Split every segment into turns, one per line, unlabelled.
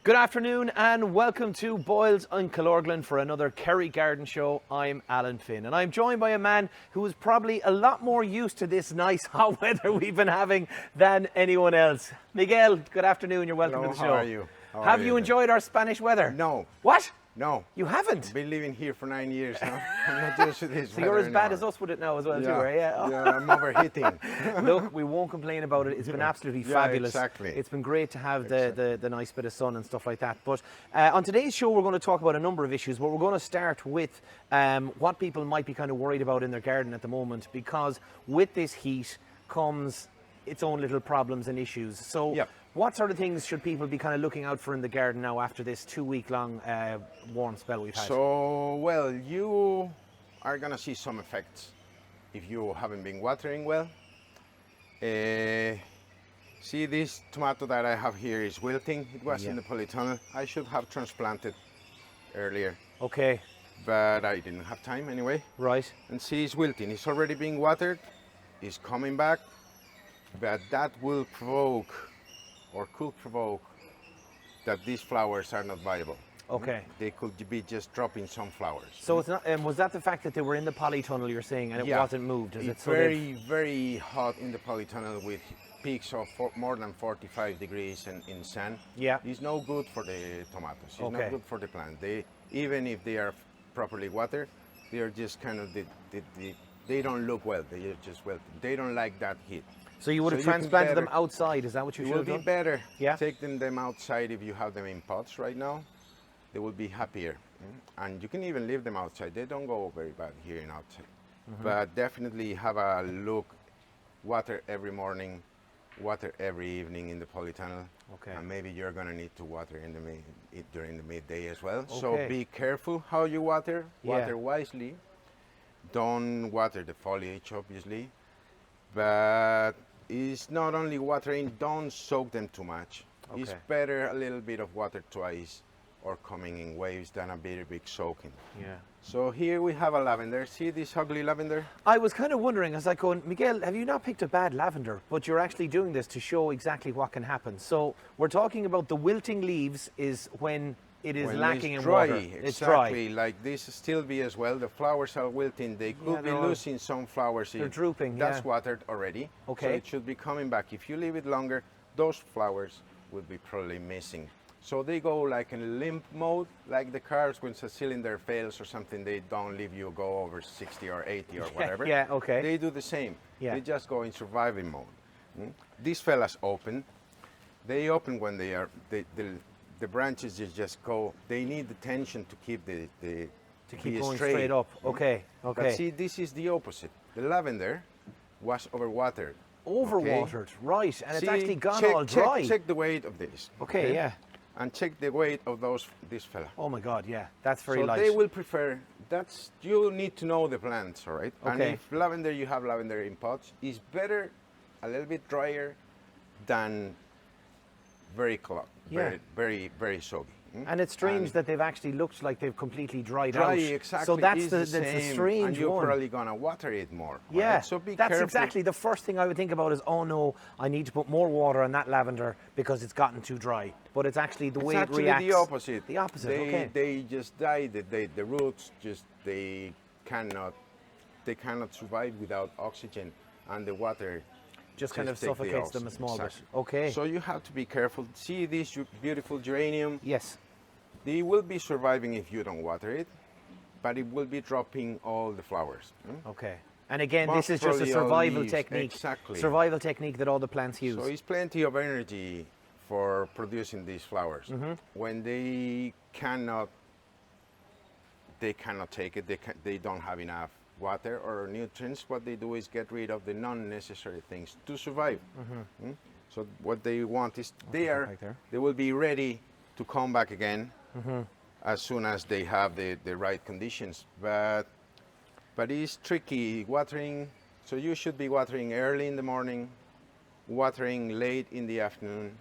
Good afternoon and welcome to Boyles of Killorglin for another Kerry Garden Show. I'm Alan Finn and I'm joined by a man who is probably a lot more used to this nice hot weather we've been having than anyone else. Miguel, good afternoon, you're welcome
Hello,
to the show.
how are you?
Have you enjoyed our Spanish weather?
No.
What?
No.
You haven't?
I've been living here for 9 years now. I'm not used to this.
So you're as bad as us with it now as well, too, right?
Yeah, I'm overheating.
Look, we won't complain about it. It's been absolutely fabulous.
Exactly.
It's been great to have the nice bit of sun and stuff like that. But on today's show, we're going to talk about a number of issues, but we're going to start with what people might be kind of worried about in their garden at the moment, because with this heat comes its own little problems and issues. So what sort of things should people be kind of looking out for in the garden now after this 2-week-long warm spell we've had?
So, well, you are going to see some effects if you haven't been watering well. See, this tomato that I have here is wilting. It was in the polytunnel. I should have transplanted earlier.
Okay.
But I didn't have time anyway.
Right.
And see, it's wilting. It's already being watered. It's coming back. But that will provoke, or could provoke, that these flowers are not viable.
Okay.
They could be just dropping some flowers.
So it's not. Was that the fact that they were in the polytunnel you're saying, and it wasn't moved? Is
It's
it so
very hot in the polytunnel with peaks of more than 45 degrees in sun.
Yeah.
It's no good for the tomatoes. It's
Okay.
not good for the plant. They, even if they are properly watered, they are just kind of they don't look well. They are just well. They don't like that heat.
So you would have
you can
transplanted them
better-
outside, is that what you
It
should
will
have
be
done?
better.
Yeah.
Taking them outside if you have them in pots right now. They will be happier. And you can even leave them outside. They don't go very bad here in outside. But definitely have a look. Water every morning, water every evening in the polytunnel.
Okay.
And maybe you're going to need to water in the during the midday as well. So
Okay.
be careful how you water.
Yeah.
Water wisely. Don't water the foliage, obviously. But it's not only watering, don't soak them too much. It's
Okay.
better a little bit of water twice or coming in waves than a very big soaking.
Yeah.
So here we have a lavender. See this ugly lavender?
I was kind of wondering, as I go, Miguel, have you not picked a bad lavender? But you're actually doing this to show exactly what can happen. So we're talking about the wilting leaves is when it is
When
lacking
it's
in
dry,
water. It's
exactly,
dry.
like this still be as well. The flowers are wilting. They could be
they're all-
losing some flowers.
they're drooping,
That's
yeah.
watered already.
Okay.
So it should be coming back. If you leave it longer, those flowers will be probably missing. So they go like in limp mode, like the cars when a cylinder fails or something, they don't leave you go over 60 or 80 or whatever.
Yeah, okay.
They do the same.
Yeah.
They just go in surviving mode. These fellas open. They open when they are, the branches just go, they need the tension to keep
To keep
be
going straight up. Okay, okay.
But see, this is the opposite. The lavender was overwatered.
Overwatered, right. And it's
See,
actually gone
check,
all dry.
Check the weight of this.
Okay, yeah.
And check the weight of this fella.
Oh my God, yeah. That's very
So
light.
they will prefer, you need to know the plants, all right? And
Okay.
if lavender, you have lavender in pots, it's better, a little bit drier than very clogged,
Yeah.
very soggy.
And it's strange that they've actually looked like they've completely dried
Dry,
out.
exactly.
So that's
is
the
same,
strange
and you're
one.
probably gonna water it more.
Yeah,
right? So be
that's
careful.
exactly the first thing I would think about is, oh no, I need to put more water on that lavender because it's gotten too dry. But it's actually the way
It's
it
actually
reacts.
the opposite.
The opposite,
They,
okay.
They just die. The roots just they cannot survive without oxygen, and the water
Just kind of
take the
suffocates them a
oxygen.
small
Exactly.
bit. Okay.
So you have to be careful. See this beautiful geranium?
Yes.
They will be surviving if you don't water it, but it will be dropping all the flowers.
Okay. And again,
Most
this is just a
probably all
survival
leaves,
technique.
exactly.
Survival technique that all the plants use.
So it's plenty of energy for producing these flowers.
Mm-hmm.
When they cannot take it, they don't have enough water or nutrients, what they do is get rid of the non-necessary things to survive. So what they want is
right there.
they will be ready to come back again as soon as they have the right conditions. But it's tricky watering, so you should be watering early in the morning, watering late in the afternoon.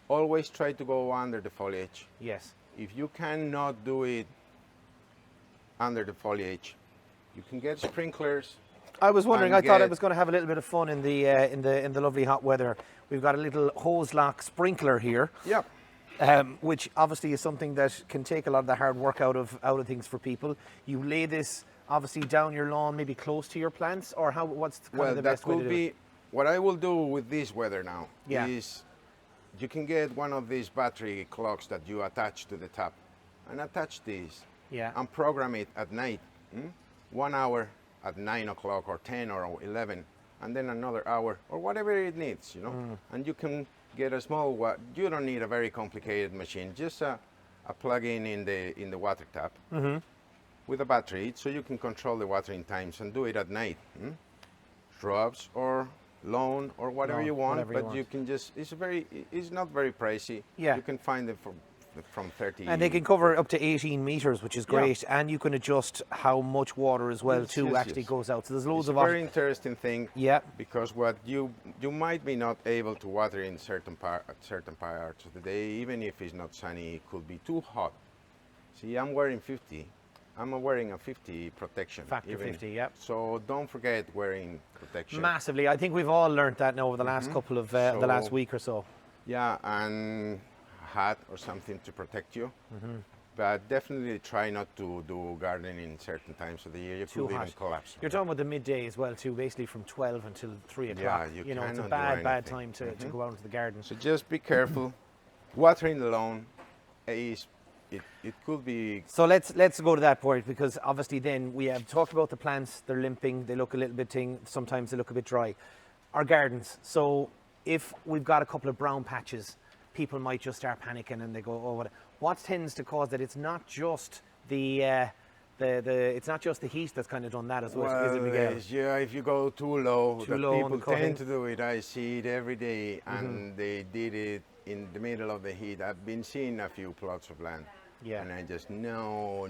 Always try to go under the foliage.
Yes.
If you cannot do it under the foliage, you can get sprinklers.
I was wondering.
And
I thought I
get-
was going to have a little bit of fun in the lovely hot weather. We've got a little hose lock sprinkler here.
Yep.
which obviously is something that can take a lot of the hard work out of things for people. You lay this obviously down your lawn, maybe close to your plants, or how? What's kind of the best way to do it?
What I will do with this weather now
Yeah.
is you can get one of these battery clocks that you attach to the top, and attach these
Yeah.
and program it at night. 1 hour at 9 o'clock or 10 or 11, and then another hour or whatever it needs, you know. And you can get a small you don't need a very complicated machine, just a plug-in in the water tap with a battery, so you can control the watering times and do it at night. Shrubs or lawn or whatever you want, but you can just, it's not very pricey.
Yeah.
You can find them from 30.
And they can cover up to 18 meters, which is great. And you can adjust how much water as well actually goes out. So there's loads of
a very interesting thing.
Yeah.
Because what you might be not able to water in certain parts of the day, even if it's not sunny, it could be too hot. See, I'm wearing 50. I'm wearing a 50 protection.
Factor 50, yeah.
So don't forget wearing protection.
Massively. I think we've all learned that now over the last couple of, the last week or so.
Yeah, and hat or something to protect you. But definitely try not to do gardening in certain times of the year. You could even collapse.
You're talking about the midday as well too, basically from 12 until 3 o'clock.
Yeah,
you know, it's a bad time to go out into the garden.
So just be careful. Watering the lawn is, it could be...
So let's go to that point, because obviously then we have talked about the plants. They're limping, they look a little bit sometimes they look a bit dry. Our gardens, so if we've got a couple of brown patches, people might just start panicking and they go, oh, what tends to cause that? It's not just it's not just the heat that's kind of done that as well, is it, Miguel?
Yeah, if you go too low, people tend to do it. I see it every day, and they did it in the middle of the heat. I've been seeing a few plots of land.
Yeah.
And I just, no,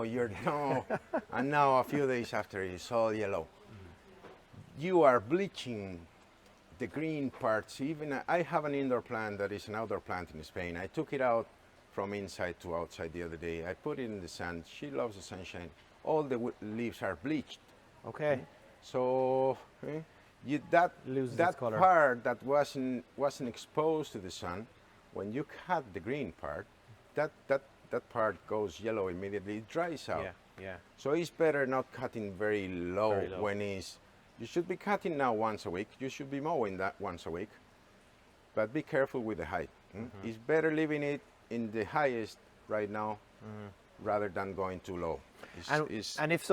you're no. And now a few days after, it's all yellow. You are bleaching the green parts. Even I have an indoor plant that is an outdoor plant in Spain. I took it out from inside to outside the other day. I put it in the sun. She loves the sunshine. All the leaves are bleached.
Okay.
So that
color.
part that wasn't exposed to the sun, when you cut the green part, that part goes yellow immediately. It dries out.
Yeah.
So it's better not cutting very low. When it's. You should be cutting now once a week. You should be mowing that once a week. But be careful with the height. It's better leaving it in the highest right now rather than going too low.
And if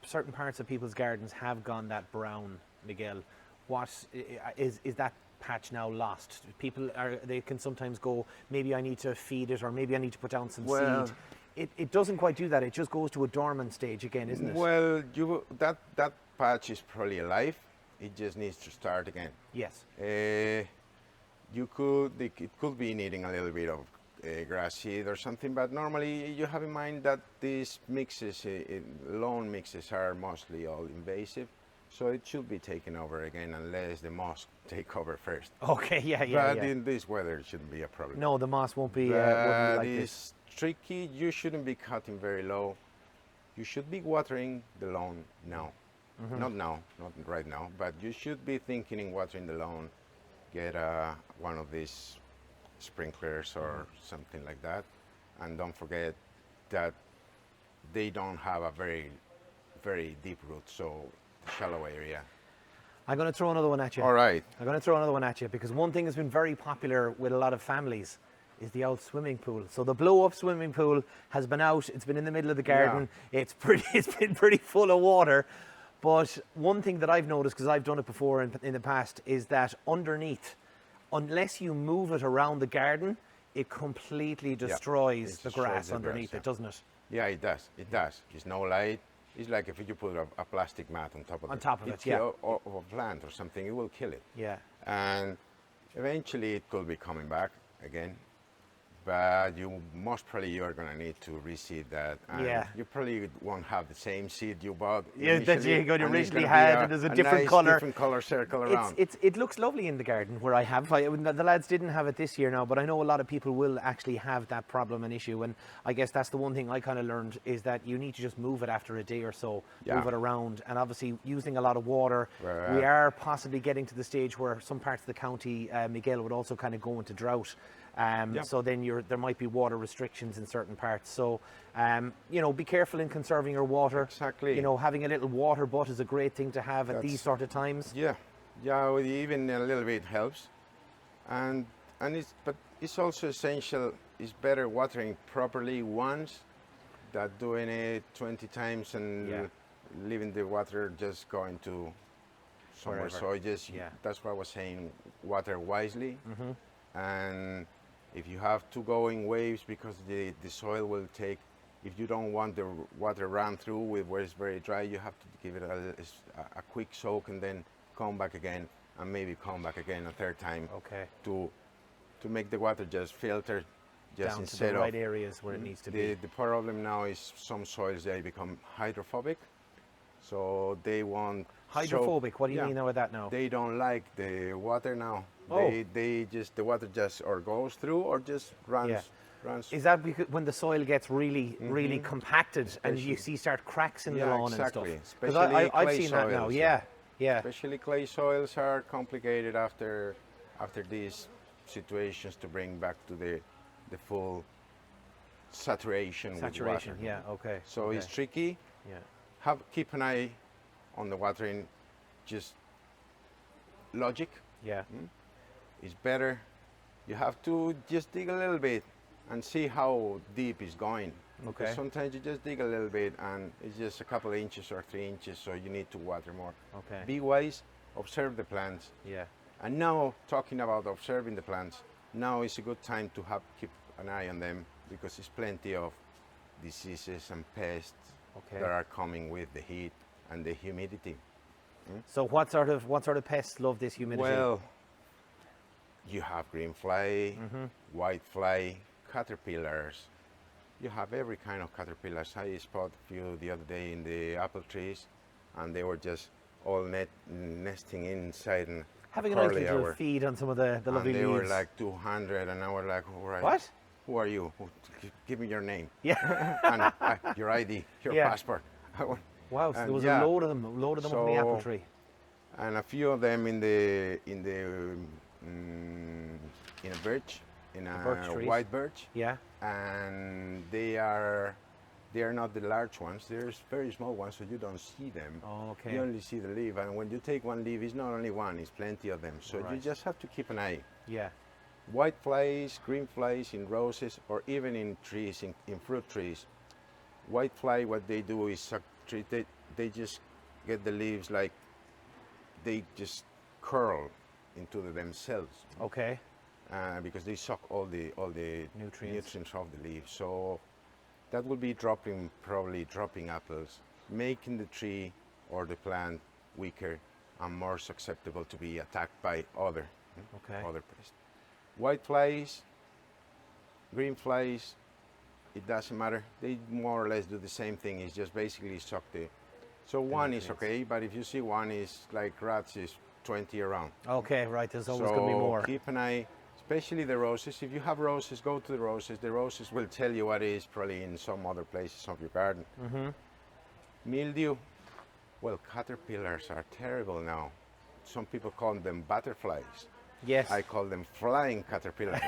certain parts of people's gardens have gone that brown, Miguel, what is that patch now lost? People they can sometimes go, maybe I need to feed it, or maybe I need to put down some seed. It doesn't quite do that. It just goes to a dormant stage again, isn't it?
Well, that patch is probably alive. It just needs to start again.
Yes.
It could be needing a little bit of grass seed or something, but normally you have in mind that these mixes, lawn mixes, are mostly all invasive, so it should be taken over again unless the moss take over first.
Okay, yeah.
But in this weather, it shouldn't be a problem.
No, the moss won't be like this.
It's tricky. You shouldn't be cutting very low. You should be watering the lawn now. Not now, not right now, but you should be thinking in watering the lawn. Get one of these sprinklers or something like that, and don't forget that they don't have a very, very deep root, so shallow area.
I'm going to throw another one at you.
All right.
I'm going to throw another one at you, because one thing has been very popular with a lot of families is the old swimming pool. So the blow-up swimming pool has been out. It's been in the middle of the garden. Yeah. It's been pretty full of water. But one thing that I've noticed, because I've done it before in the past, is that underneath, unless you move it around the garden, it completely destroys the grass underneath it, doesn't it?
Yeah, it does. It does. It's no light. It's like if you put a plastic mat on top of it.
On top of it, yeah.
Or a plant or something, it will kill it.
Yeah.
And eventually it could be coming back again. But most probably you are going to need to reseed that. And you probably won't have the same seed you bought.
Yeah, that you originally had, and there's a different
nice
colour.
Different colour circle around.
It looks lovely in the garden where I have. The lads didn't have it this year now, but I know a lot of people will actually have that problem and issue. And I guess that's the one thing I kind of learned, is that you need to just move it after a day or so, move it around. And obviously using a lot of water, we are possibly getting to the stage where some parts of the county, Miguel, would also kind of go into drought. So then there might be water restrictions in certain parts. So, you know, be careful in conserving your water.
Exactly.
You know, having a little water butt is a great thing to have at these sort of times.
Yeah, yeah, even a little bit helps. And but it's also essential. It's better watering properly once than doing it 20 times and leaving the water just going to somewhere.
Wherever.
So that's what I was saying. Water wisely, and if you have to go in waves because the soil will take. If you don't want the water run through with where it's very dry, you have to give it a quick soak and then come back again, and maybe come back again a third time.
Okay.
To make the water just filter, just
Down to
instead
the right
of
areas where it needs to be.
The problem now is some soils they become hydrophobic, so they want
hydrophobic. What do you mean with that now?
They don't like the water now.
Oh.
They just the water just or goes through or just runs.
Is that because when the soil gets really compacted and you start cracks in the lawn and stuff? Because I've seen that now. Yeah.
Especially clay soils are complicated after these situations to bring back to the full saturation with water.
Yeah. Okay.
So it's tricky.
Yeah.
Keep an eye on the watering. Just logic.
Yeah.
It's better. You have to just dig a little bit and see how deep it's going.
Okay.
Because sometimes you just dig a little bit and it's just a couple of inches or 3 inches, so you need to water more.
Okay.
Be wise, observe the plants.
Yeah.
And now, talking about observing the plants, now is a good time to keep an eye on them because there's plenty of diseases and pests that are coming with the heat and the humidity.
So what sort of pests love this humidity?
Well, you have green fly, white fly, caterpillars. You have every kind of caterpillars. I spotted a few the other day in the apple trees, and they were just all nesting inside and
having a nice little feed on some of the lovely leaves.
And they were like 200, and I was like, all right.
What?
Who are you? Give me your name.
Yeah.
And your ID, your passport.
Wow, so there was a load of them up on the apple tree.
And a few of them in a birch, in a white birch.
Yeah.
And they are not the large ones. There's very small ones, so you don't see them.
Oh, okay.
You only see the leaf, and when you take one leaf, it's not only one; it's plenty of them. So you just have to keep an eye.
Yeah.
White flies, green flies in roses, or even in trees, in fruit trees. White fly, what they do is they just get the leaves like they just curl into themselves.
Okay.
Because they suck all the nutrients of the leaves. So that will be probably dropping apples, making the tree or the plant weaker and more susceptible to be attacked by other pests. White flies, green flies, it doesn't matter. They more or less do the same thing. It's just basically suck the. So one is okay, but if you see one is like rats, is 20 around.
Okay, right. There's always going to be more.
So keep an eye, especially the roses. If you have roses, go to the roses. The roses will tell you what is probably in some other places of your garden. Mildew. Well, caterpillars are terrible now. Some people call them butterflies.
Yes.
I call them flying caterpillars.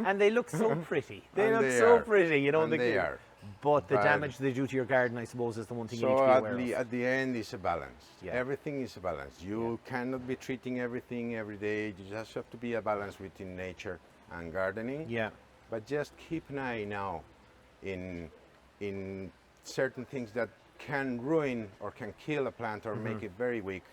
And they look so pretty. They pretty, you know.
And they are.
But the damage they do to your garden, I suppose, is the one thing you need to be aware of.
At the end, it's a balance. Yeah. Everything is a balance. You cannot be treating everything every day. You just have to be a balance between nature and gardening.
Yeah.
But just keep an eye now in certain things that can ruin or can kill a plant or make it very weak.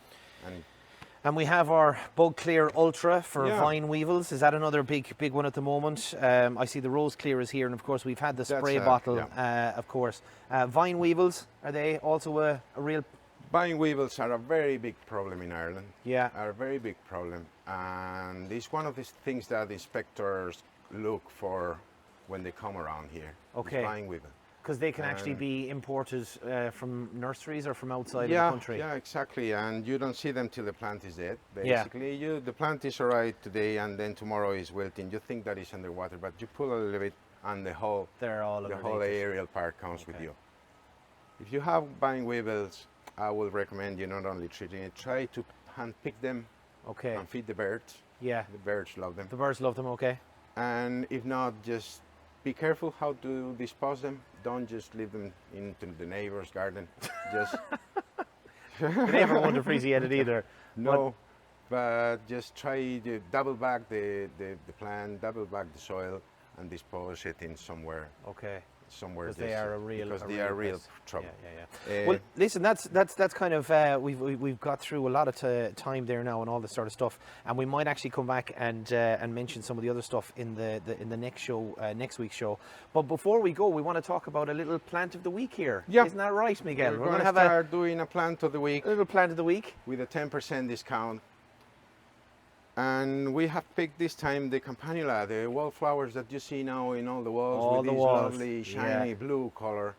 And we have our Bug Clear Ultra for vine weevils. Is that another big one at the moment? I see the Rose Clear is here, and of course we've had the spray bottle, of course. Vine weevils, are they also a real...
Vine weevils are a very big problem in Ireland.
Yeah.
Are a very big problem. And it's one of these things that inspectors look for when they come around here.
Okay.
Vine weevil.
Because they can actually be imported from nurseries or from outside of the country.
Yeah, exactly. And you don't see them till the plant is dead. Basically, the plant is all right today, and then tomorrow is wilting. You think that is underwater, but you pull a little bit, and the whole aerial part comes with you. If you have vine weevils, I will recommend you not only treating it, try to hand pick them and feed the birds.
Yeah.
The birds love them.
The birds love them, okay.
And if not, just be careful how to dispose them. Don't just leave them into the neighbor's garden. Just
The neighbour won't appreciate it either.
no, but just try to double back the plant, double back the soil, and dispose it in somewhere.
Okay.
Somewhere
Because they are a real
real trouble.
Yeah. Well, listen, that's kind of we've got through a lot of time there now and all this sort of stuff, and we might actually come back and mention some of the other stuff in the next show, next week's show. But before we go, we want to talk about a little plant of the week here.
Yeah.
Isn't that right, Miguel?
We're going to start doing a plant of the week.
A little plant of the week
with a 10% discount. And we have picked this time the campanula, the wallflowers that you see now in all the walls with this lovely shiny blue color.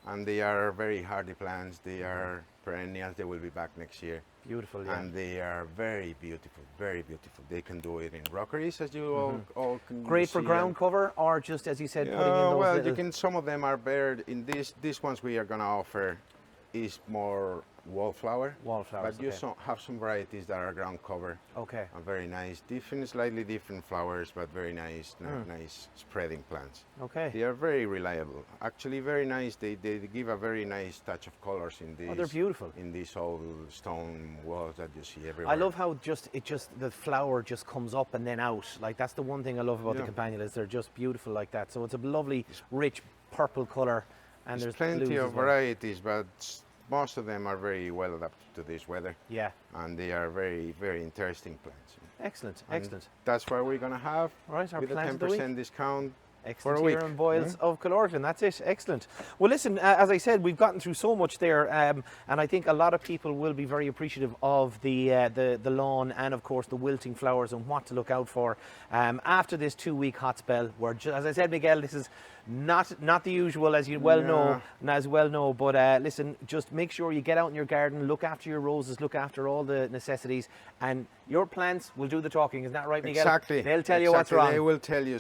And they are very hardy plants. They are perennials. They will be back next year.
Beautiful, yeah.
And they are very beautiful, very beautiful. They can do it in rockeries, as you all can
Great for
see
ground cover, or just as you said, putting in those
well,
little...
you can. Some of them are better. In these ones we are going to offer is more wallflower.
Wallflowers,
but you have some varieties that are ground cover.
Okay.
And very nice, slightly different flowers, but very nice, nice spreading plants.
Okay.
They are very reliable. Actually, very nice. They give a very nice touch of colors in these.
Oh, they're beautiful.
In these old stone walls that you see everywhere.
I love how the flower just comes up and then out. Like, that's the one thing I love about the campanula, is they're just beautiful like that. So it's a lovely, rich purple color, and there's
plenty of
well.
varieties, but most of them are very well adapted to this weather.
Yeah.
And they are very, very interesting plants.
Excellent,
And
excellent.
that's what we're going to have.
Right, our
with a
plant of the
10%
week.
discount.
Excellent,
for a
here
week.
in Boyles of Killorglin. That's it. Excellent. Well, listen, as I said, we've gotten through so much there, and I think a lot of people will be very appreciative of the lawn and, of course, the wilting flowers and what to look out for after this 2-week hot spell. Where, as I said, Miguel, this is not the usual, as you well know. But listen, just make sure you get out in your garden, look after your roses, look after all the necessities, and your plants will do the talking. Isn't that right, Miguel?
Exactly.
They'll tell you what's wrong.
They will tell you.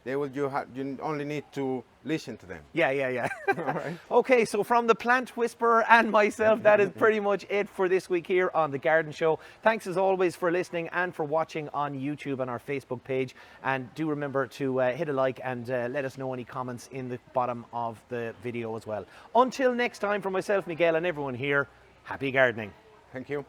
You only need to listen to them.
Yeah.
All right.
Okay, so from the plant whisperer and myself, that is pretty much it for this week here on The Garden Show. Thanks as always for listening and for watching on YouTube and our Facebook page. And do remember to hit a like and let us know any comments in the bottom of the video as well. Until next time, from myself, Miguel, and everyone here, happy gardening.
Thank you.